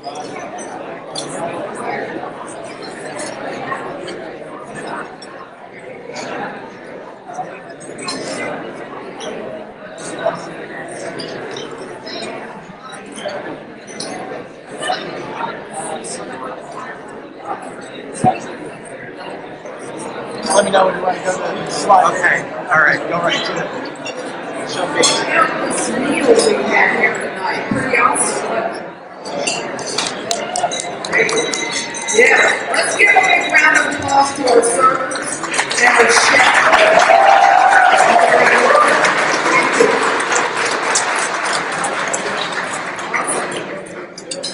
Let me know when you want to go to the slide. Okay, all right, go right to it. Show me. This meal we had here tonight, pretty awesome. Yeah, let's give a big round of applause to our servers and our chef.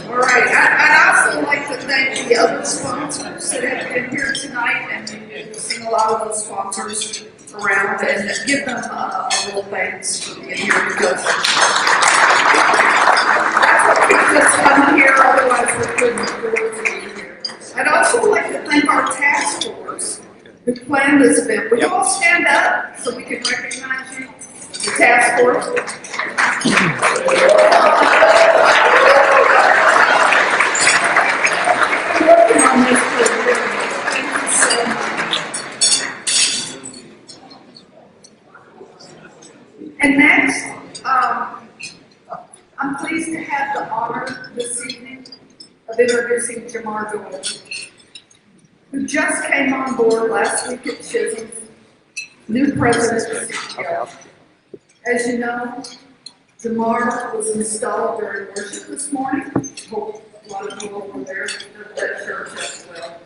All right, I'd also like to thank the other sponsors that have been here tonight, and we've seen a lot of those sponsors around, and give them a little thanks for being here because just come here, otherwise we couldn't afford to be here. I'd also like to thank our task force who planned this event. Would you all stand up so we can recognize you? The task force. Working on this for a year. Thank you so much. And next, I'm pleased to have the honor this evening of introducing Jamar Doyle, who just came on board last week at CHHSM's new president of CPL. As you know, Jamar was installed during worship this morning. Hope a lot of you over there at that church as well.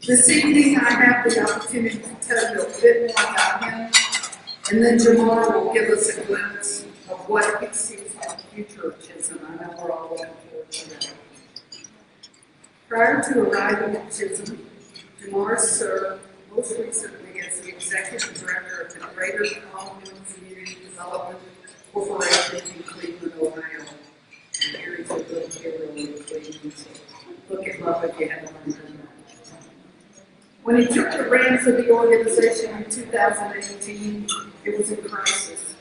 This evening, I have the opportunity to tell you a bit more about him, and then Jamar will give us a glimpse of what he sees for the future of CHHSM. I know we're all looking forward to that. Prior to arriving at CHHSM, Jamar served most recently as the executive director of the Greater Colonial Community Development Corporation in Cleveland, Ohio. And here he's a good hero in Cleveland, so look him up if you haven't heard of him. When he took the reins of the organization in 2018, it was in crisis.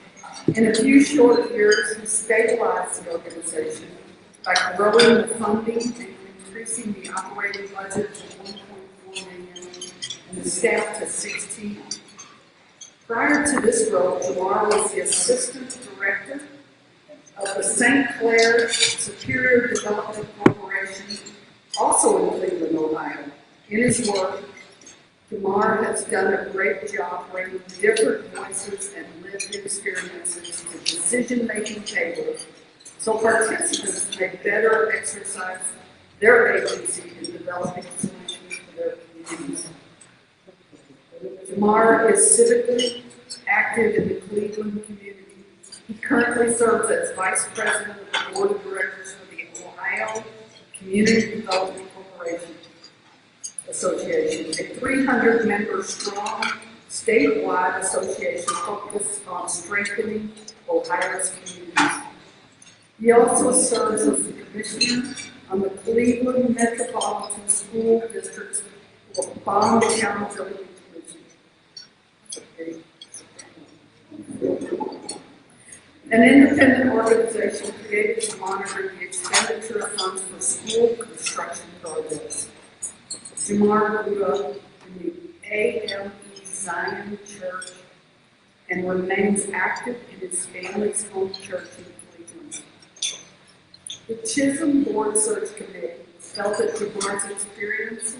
In a few short years, he stabilized the organization by growing the funding and increasing the operating budget to $1.4 million and the staff to 16. Prior to this role, Jamar was the assistant director of the St. Clair Superior Development Corporation, also in Cleveland, Ohio. In his work, Jamar has done a great job bringing different voices and lived experiences to decision-making tables so participants may better exercise their agency in developing solutions for their communities. Jamar is civically active in the Cleveland community. He currently serves as Vice President of the Board of Directors for the Ohio Community Development Corporation Association, a 300-member strong statewide association focused on strengthening Ohio's communities. He also serves as the commissioner on the Cleveland Metropolitan School District's Bond Accountability Commission. An independent organization created to monitor the expenditure of funds for school construction projects. Jamar grew up in the AME Zion Church and remains active in his family's home church in Cleveland. The CHHSM Board Search Committee felt that Jamar's experience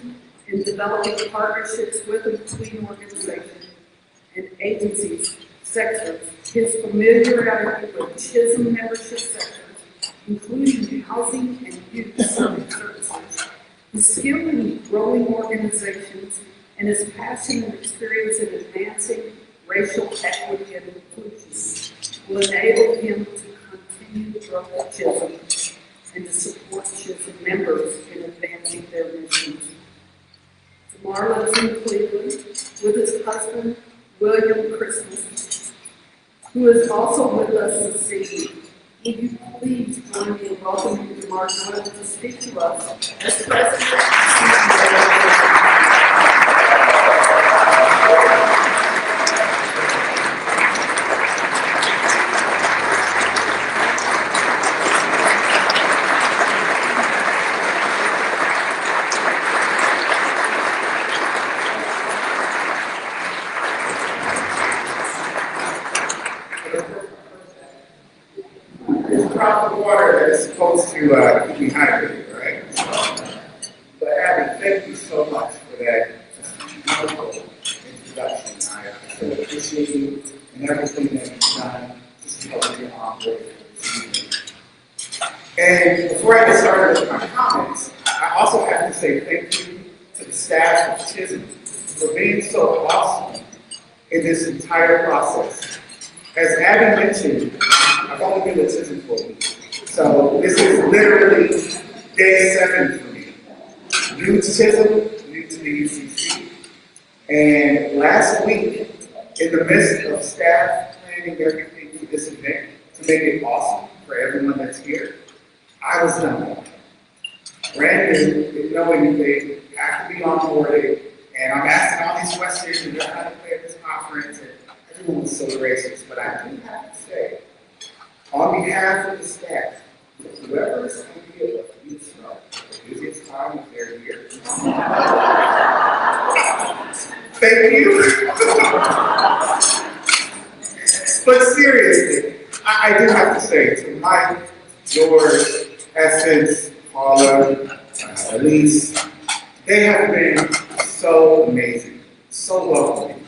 in developing partnerships with and between organizations and agencies sectors, his familiarity with CHHSM membership sectors, including housing and youth services, his skill in growing organizations, and his passion and experience in advancing racial equity and inclusion will enable him to continue to grow at CHHSM and to support CHHSM members in advancing their missions. Jamar lives in Cleveland with his husband, William Christmas, who is also with us this evening. Would you please join me in welcoming Jamar Doyle to speak to us as President and to keep me hydrated, right? But Abby, thank you so much for that wonderful introduction. I so appreciate you and everything that you've done just to help me on board this evening. And before I get started with my comments, I also have to say thank you to the staff of CHHSM for being so awesome in this entire process. As Abby mentioned, I've only been with CHHSM for a week, so this is literally day 7 for me. New to CHHSM, new to the UCC, and last week, in the midst of staff planning everything for this event to make it awesome for everyone that's here, I was done. Brand new, didn't know anything, have to be onboarded, and I'm asking all these questions and learn how to play at this conference, and everyone was so gracious. But I do have to say, on behalf of the staff, whoever is going to give us these the busiest time of their year, thank you. But seriously, I do have to say to Mike, George, Essence, Paula, Elise, they have been so amazing, so welcoming.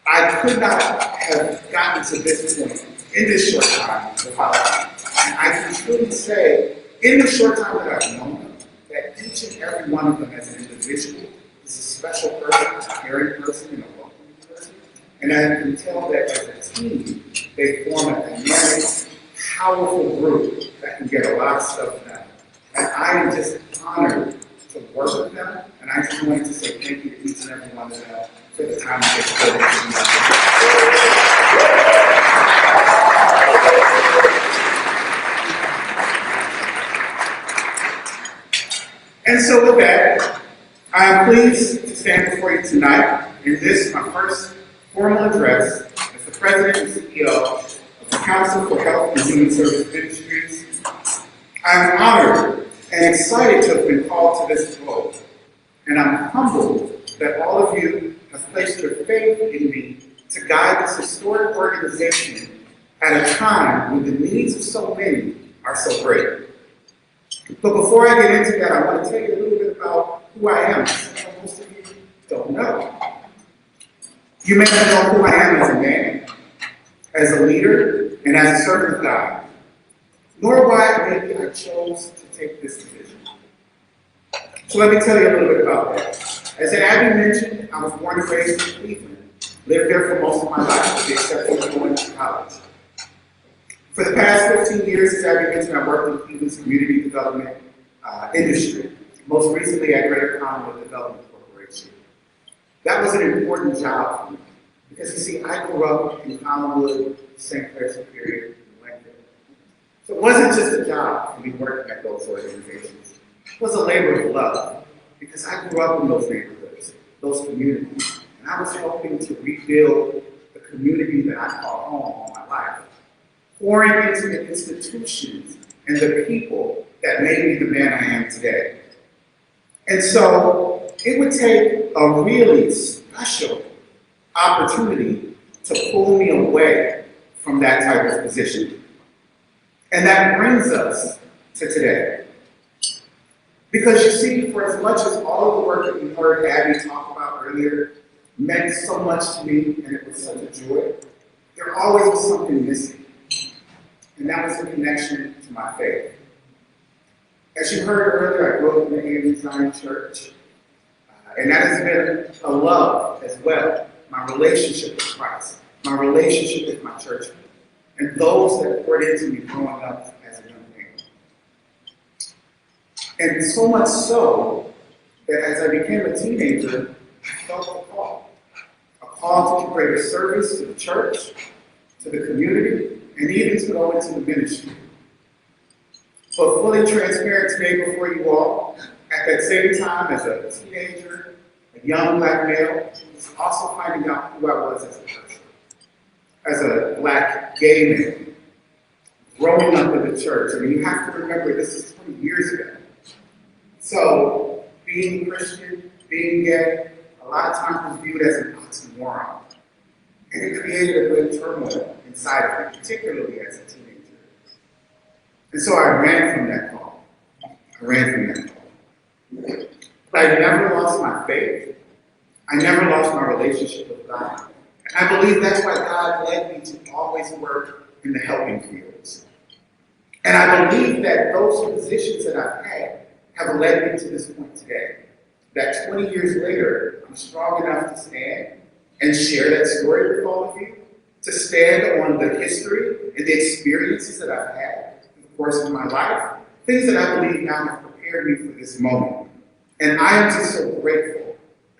I could not have gotten to this point in this short time without them. And I can truly say, in the short time that I've known them, that each and every one of them as an individual is a special person, a caring person, and a welcoming person. And I can tell that as a team, they form a dynamic, powerful group that can get a lot of stuff done. And I am just honored to work with them, and I just wanted to say thank you to each and every one of them for the time they spent with me. And so with that, I am pleased to stand before you tonight in this, my first formal address as the President and CEO of the Council for Health and Human Service Ministries. I'm honored and excited to have been called to this role, and I'm humbled that all of you have placed your faith in me to guide this historic organization at a time when the needs of so many are so great. But before I get into that, I want to tell you a little bit about who I am. Most of you don't know. You may not know who I am as a man, as a leader, and as a servant of God, nor why maybe I chose to take this division. So let me tell you a little bit about that. As Abby mentioned, I was born and raised in Cleveland, lived there for most of my life, with the exception of going to college. For the past 15 years, as Abby mentioned, I worked in Cleveland's community development industry, most recently at Greater Commonwealth Development Corporation. That was an important job for me, because you see, I grew up in Collinwood, St. Clair Superior, and Lincoln. So it wasn't just a job for me working at those organizations. It was a labor of love, because I grew up in those neighborhoods, those communities, and I was helping to rebuild the community that I call home all my life, pouring into the institutions and the people that made me the man I am today. And so it would take a really special opportunity to pull me away from that type of position. And that brings us to today. Because you see, for as much as all of the work that you heard Abby talk about earlier meant so much to me, and it was such a joy, there always was something missing. And that was the connection to my faith. As you heard earlier, I grew up in the Anglican Zion Church. And that has been a love as well. My relationship with Christ, my relationship with my church, and those that poured into me growing up as a young man. And so much so that as I became a teenager, I felt a call to greater service to the church, to the community, and even to go into the ministry. But fully transparent today before you all, at that same time as a teenager, a young black male, I was also finding out who I was as a person. As a black gay man, growing up in the church. I mean, you have to remember this is 20 years ago. So, being Christian, being gay, a lot of times was viewed as an oxymoron. And it created a bit of turmoil inside of me, particularly as a teenager. And so I ran from that call. I ran from that call. But I never lost my faith. I never lost my relationship with God. And I believe that's why God led me to always work in the helping fields. And I believe that those positions that I've had have led me to this point today. That 20 years later, I'm strong enough to stand and share that story with all of you, to stand on the history and the experiences that I've had in the course of my life, things that I believe now have prepared me for this moment. And I am just so grateful,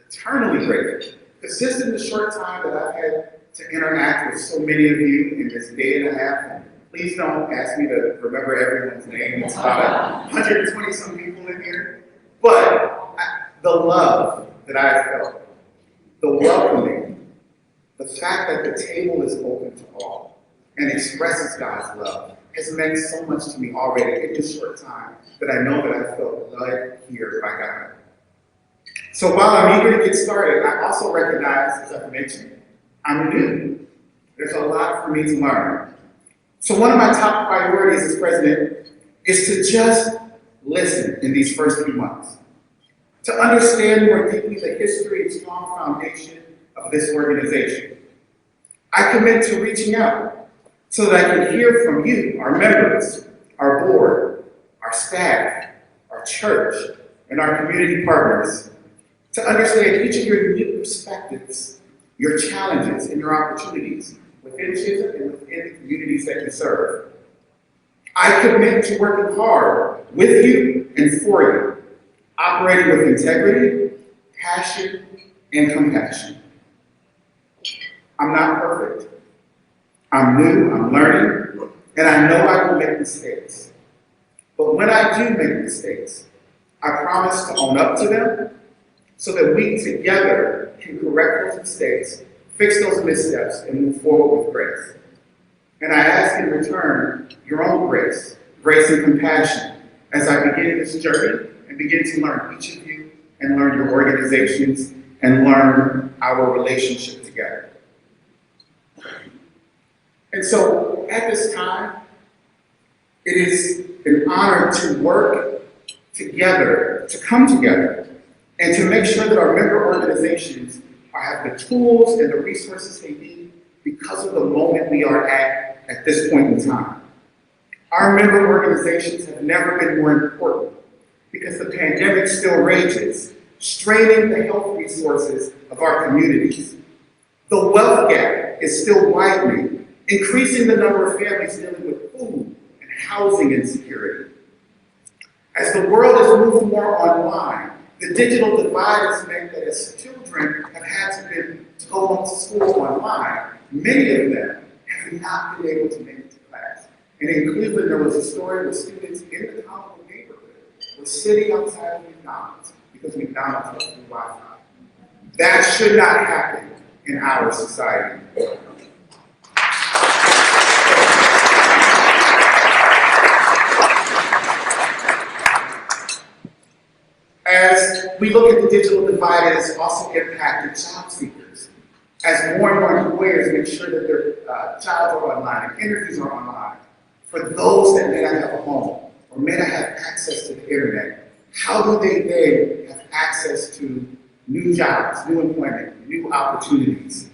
eternally grateful, because just in the short time that I've had to interact with so many of you in this day and a half, and please don't ask me to remember everyone's name. It's about 120 some people in here. But the love that I have felt, the welcoming, the fact that the table is open to all and expresses God's love has meant so much to me already in this short time that I know that I felt led here by God. So while I'm eager to get started, I also recognize, as I've mentioned, I'm new. There's a lot for me to learn. So one of my top priorities as president is to just listen in these first few months, to understand more deeply the history and strong foundation of this organization. I commit to reaching out so that I can hear from you, our members, our board, our staff, our church, and our community partners, to understand each of your unique perspectives, your challenges, and your opportunities within Chisholm and within the communities that you serve. I commit to working hard with you and for you, operating with integrity, passion, and compassion. I'm not perfect. I'm new, I'm learning, and I know I will make mistakes. But when I do make mistakes, I promise to own up to them so that we together can correct those mistakes, fix those missteps, and move forward with grace. And I ask in return your own grace and compassion as I begin this journey and begin to learn each of you and learn your organizations and learn our relationship together. And so at this time, it is an honor to work together, to come together, and to make sure that our member organizations have the tools and the resources they need because of the moment we are at this point in time. Our member organizations have never been more important because the pandemic still rages, straining the health resources of our communities. The wealth gap is still widening, increasing the number of families dealing with food and housing insecurity. As the world has moved more online, the digital divide has meant that as children have had to go on to school online, many of them have not been able to make it to class. And in Cleveland, there was a story where students in the Commonwealth neighborhood were sitting outside of McDonald's because McDonald's has free Wi-Fi. That should not happen in our society. As we look at the digital divide, it has also impacted job seekers. As more and more employers make sure that their jobs are online and interviews are online, for those that may not have a home or may not have access to the internet, how do they then have access to new jobs, new employment, new opportunities?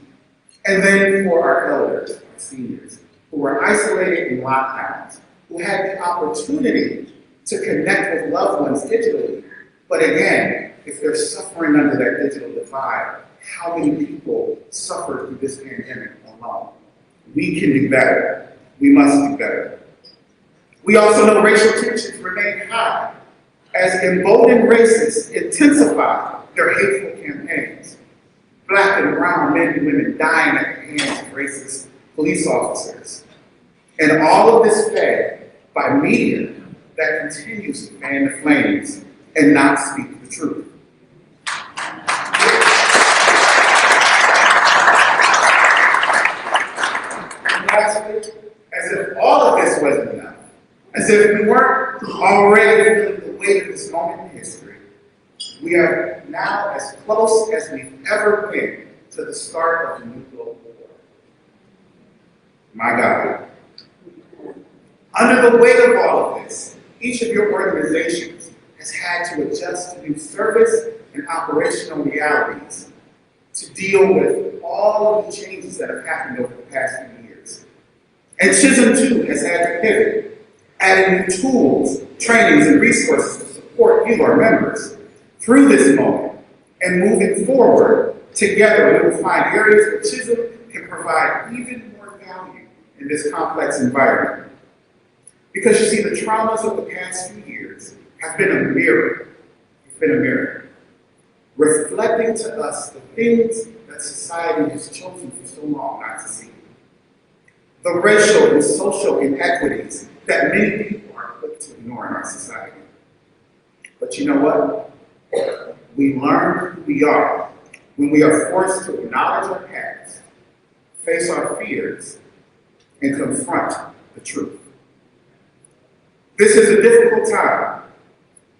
And then for our elders, our seniors, who were isolated in lockdowns, who had the opportunity to connect with loved ones digitally, but again, if they're suffering under that digital divide, how many people suffer through this pandemic alone? We can do better. We must do better. We also know racial tensions remain high as emboldened racists intensify their hateful campaigns. Black and brown men and women dying at the hands of racist police officers. And all of this fed by media that continues to fan the flames and not speak the truth. And lastly, as if all of this wasn't enough, as if we weren't already feeling the weight of this moment in history, we are now as close as we've ever been to the start of the new global war. My God, Under the weight of all of this, each of your organizations has had to adjust to new service and operational realities to deal with all of the changes that have happened over the past few years. And CHHSM too has had to pivot, adding new tools, trainings, and resources to support you, our members, through this moment. And moving forward, together we will find areas where CHHSM can provide even more value in this complex environment. Because you see, the traumas of the past few years have been a mirror. It's been a mirror, reflecting to us the things that society has chosen for so long not to see. The racial and social inequities that many people are quick to ignore in our society. But you know what? We learn who we are when we are forced to acknowledge our past, face our fears, and confront the truth. This is a difficult time,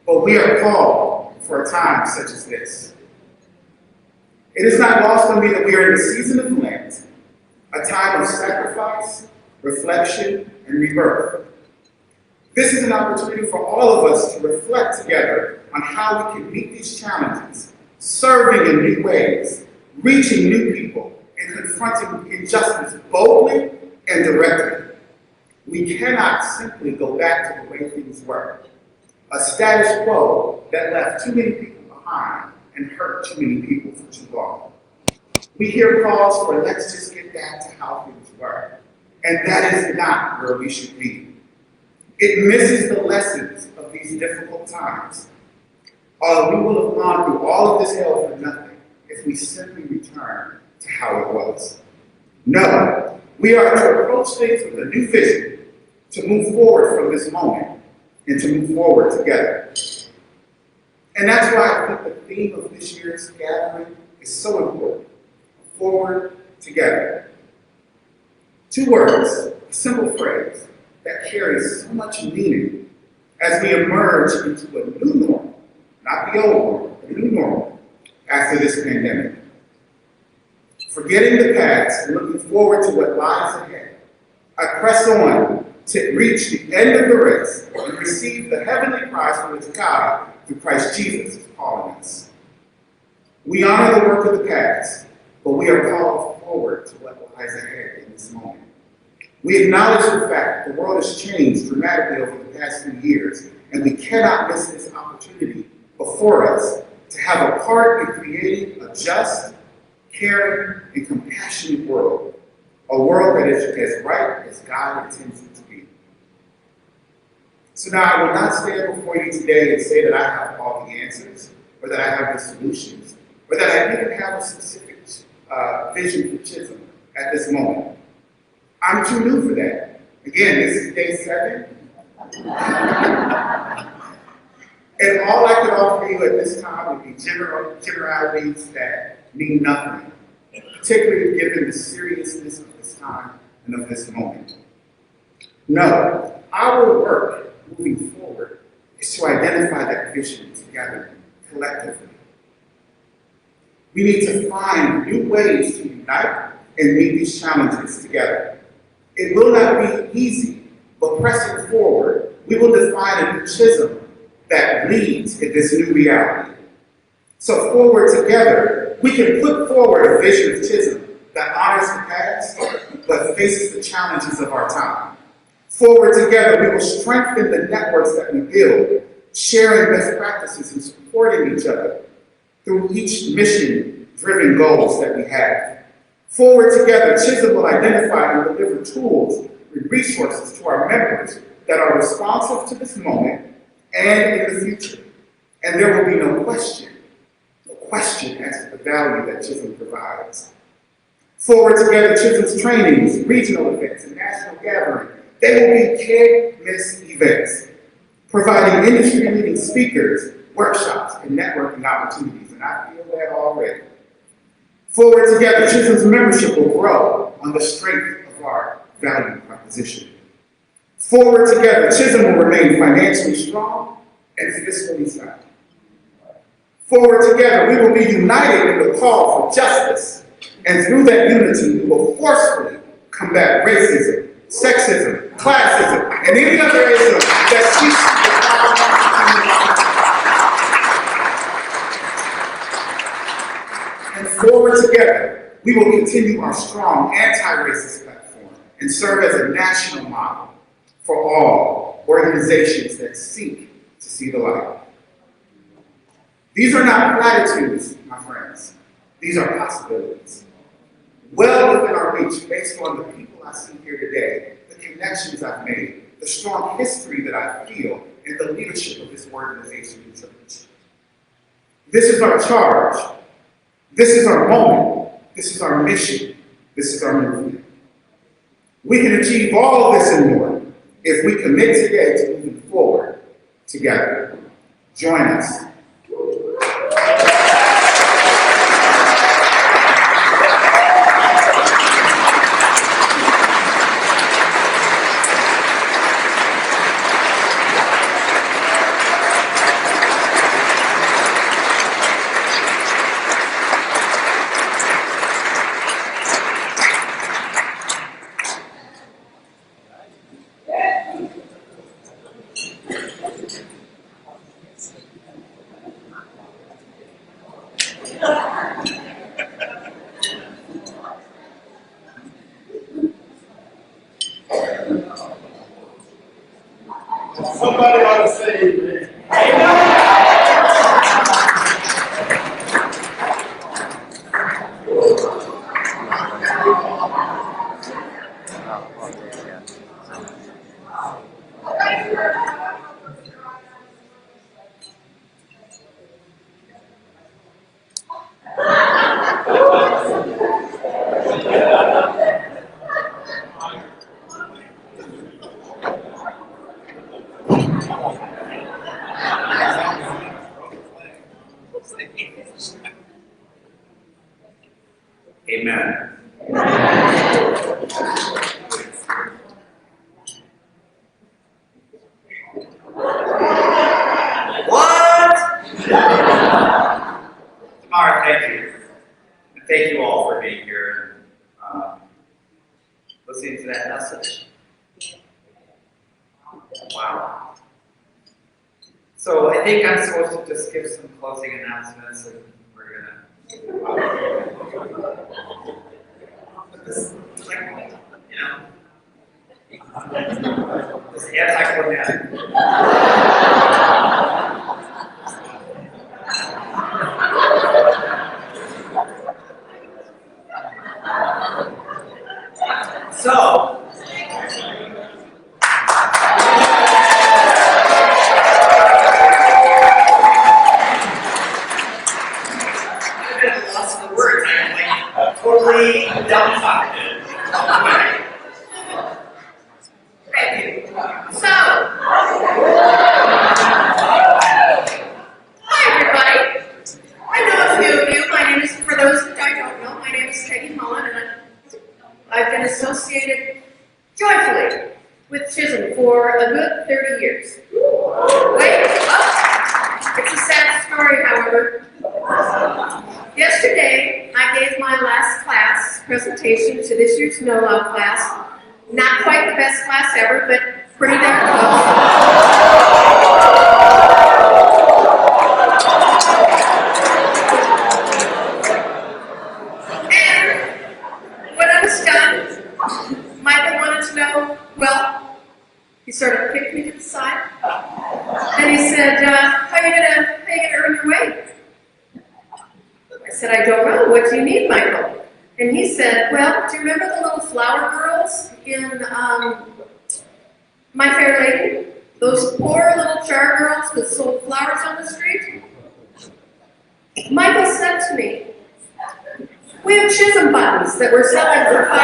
but we are called for a time such as this. It is not lost on me that we are in the season of Lent, a time of sacrifice, reflection, and rebirth. This is an opportunity for all of us to reflect together on how we can meet these challenges, serving in new ways, reaching new people, and confronting injustice boldly and directly. We cannot simply go back to the way things were, a status quo that left too many people behind and hurt too many people for too long. We hear calls for let's just get back to how things were, and that is not where we should be. It misses the lessons of these difficult times. We will have gone through all of this hell for nothing if we simply return to how it was. No, we are to approach things with a new vision, to move forward from this moment, and to move forward together. And that's why I think the theme of this year's gathering is so important. Forward together. 2 words, a simple phrase that carries so much meaning as we emerge into a new normal, not the old normal, a new normal after this pandemic. Forgetting the past and looking forward to what lies ahead, I press on to reach the end of the race and receive the heavenly prize from its God through Christ Jesus is calling us. We honor the work of the past, but we are called forward to what lies ahead in this moment. We acknowledge the fact that the world has changed dramatically over the past few years, and we cannot miss this opportunity before us to have a part in creating a just, caring, and compassionate world, a world that is as right as God intends it to be. So now I will not stand before you today and say that I have all the answers, or that I have the solutions, or that I even have a specific vision for CHHSM at this moment. I'm too new for that. Again, this is day 7. And all I could offer you at this time would be generalities that mean nothing, particularly given the seriousness of this time and of this moment. No, our work moving forward is to identify that vision together, collectively. We need to find new ways to unite and meet these challenges together. It will not be easy, but pressing forward, we will define a new CHHSM that leads in this new reality. So forward together, we can put forward a vision of CHHSM that honors the past, but faces the challenges of our time. Forward together, we will strengthen the networks that we build, sharing best practices and supporting each other through each mission-driven goals that we have. Forward together, CHHSM will identify and deliver tools and resources to our members that are responsive to this moment and in the future. And there will be no question as to the value that CHHSM provides. Forward together, CHHSM's trainings, regional events, and national gatherings, they will be can't-miss events, providing industry-leading speakers, workshops, and networking opportunities, and I feel that already. Forward together, CHHSM's membership will grow on the strength of our value proposition. Forward together, CHHSM will remain financially strong and fiscally sound. Forward together, we will be united in the call for justice, and through that unity, we will forcefully combat racism, sexism, classism, and any other ism that seeks to define. And forward together, we will continue our strong anti-racist platform and serve as a national model for all organizations that seek to see the light. These are not platitudes, my friends. These are possibilities. Well within our reach, based on the people I see here today, the connections I've made, the strong history that I feel, and the leadership of this organization and church. This is our charge. This is our moment. This is our mission. This is our movement. We can achieve all of this and more if we commit today to moving forward together. Join us. Somebody ought to say amen. Amen. What? Tamara, thank you. And thank you all for being here and listening to that message. Wow. So I think I'm supposed to just give some closing announcements and we're going to this anticlimactic. So, I've lost the words. I'm like totally dumbfounded. Thank you. So, hi everybody. I know a few of you. My name is, for those that I don't know, my name is Peggy Mullen, and I've been associated joyfully with CHSM for a good 30 years. Wait, it's a sad story, however. Yesterday, I gave my last class presentation to this year's no-law class. Not quite the best class ever, but pretty darn close. And when I was done, Michael wanted to know, well, he sort of kicked me to the side, and he said, how are you gonna earn your way? I said, I don't know. What do you need, Michael? And he said, well, do you remember the little flower girls in My Fair Lady? Those poor little char girls that sold flowers on the street? Michael said to me, we have CHSM buttons that we're selling for $5.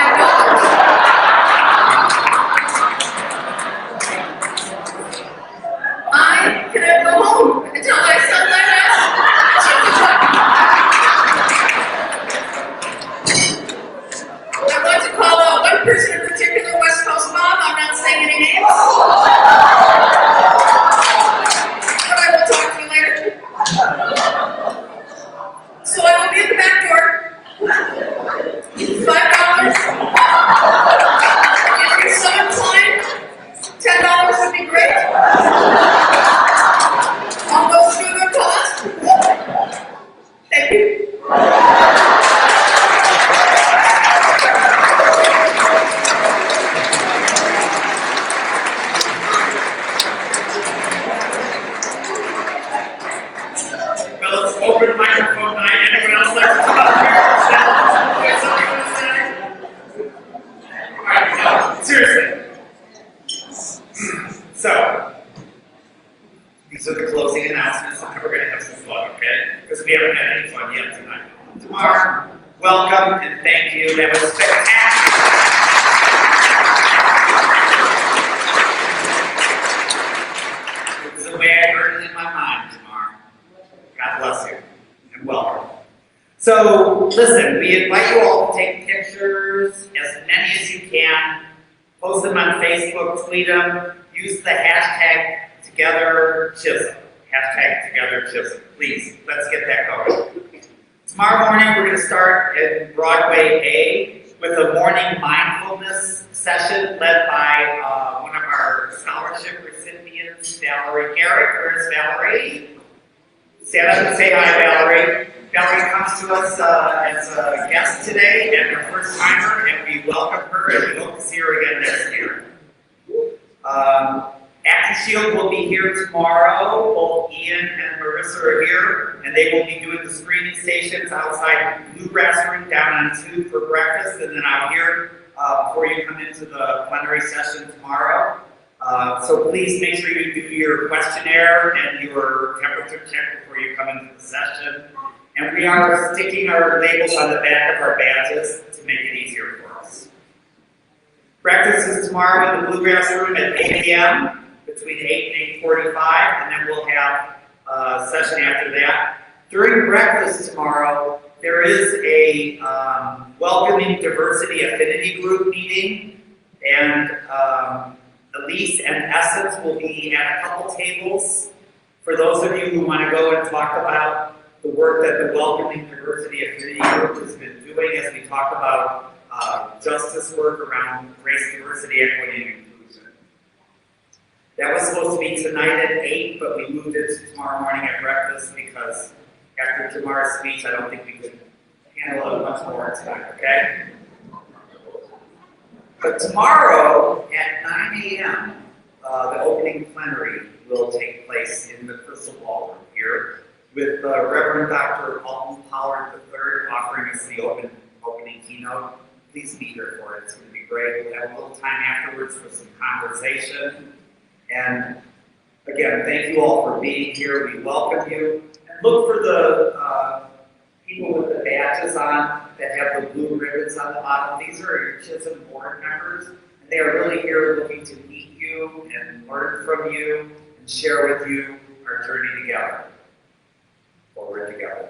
Can I go home until I sell my I want to call out one person in particular, West Coast Bob. I'm not saying any names. But I will talk to you later. So I will be at the back door. $5. announcements, and then we're going to have some fun, okay? Because we haven't had any fun yet tonight. Tamar, welcome and thank you. That was spectacular. It was the way I heard it in my mind, Tamar. God bless you and welcome. So, listen, we invite you all to take pictures, as many as you can. Post them on Facebook, tweet them, use the hashtag #TogetherChisholm. Hashtag #TogetherChisholm. Please, let's get that going. Tomorrow morning, we're going to start at Broadway A with a morning mindfulness session led by one of our scholarship recipients, Valerie Garrett. Where's Valerie? Stand up and say hi, Valerie. Valerie comes to us as a guest today and her first timer, and we welcome her and we hope to see her again next year. ActiShield will be here tomorrow. Both Ian and Marissa are here, and they will be doing the screening stations outside Bluegrass Room down on 2 for breakfast, and then out here before you come into the plenary session tomorrow. So please make sure you do your questionnaire and your temperature check before you come into the session. And we are sticking our labels on the back of our badges to make it easier for us. Breakfast is tomorrow in the Bluegrass Room at 8 a.m. between 8 and 8:45, and then we'll have a session after that. During breakfast tomorrow, there is a welcoming diversity affinity group meeting, and Elise and Essence will be at a couple tables. For those of you who want to go and talk about the work that the Welcoming Diversity Affinity Group has been doing as we talk about justice work around race, diversity, equity, and inclusion. That was supposed to be tonight at 8, but we moved it to tomorrow morning at breakfast because after tomorrow's speech, I don't think we could handle it much more tonight, okay? But tomorrow at 9 a.m., the opening plenary will take place in the Crystal Ballroom here, with Reverend Dr. Alton Pollard III offering us the opening keynote. Please be here for it. It's going to be great. We'll have a little time afterwards for some conversation. And again, thank you all for being here. We welcome you. And look for the people with the badges on that have the blue ribbons on the bottom. These are your CHHSM board members. And they are really here looking to meet you and learn from you and share with you our journey together. Forward together.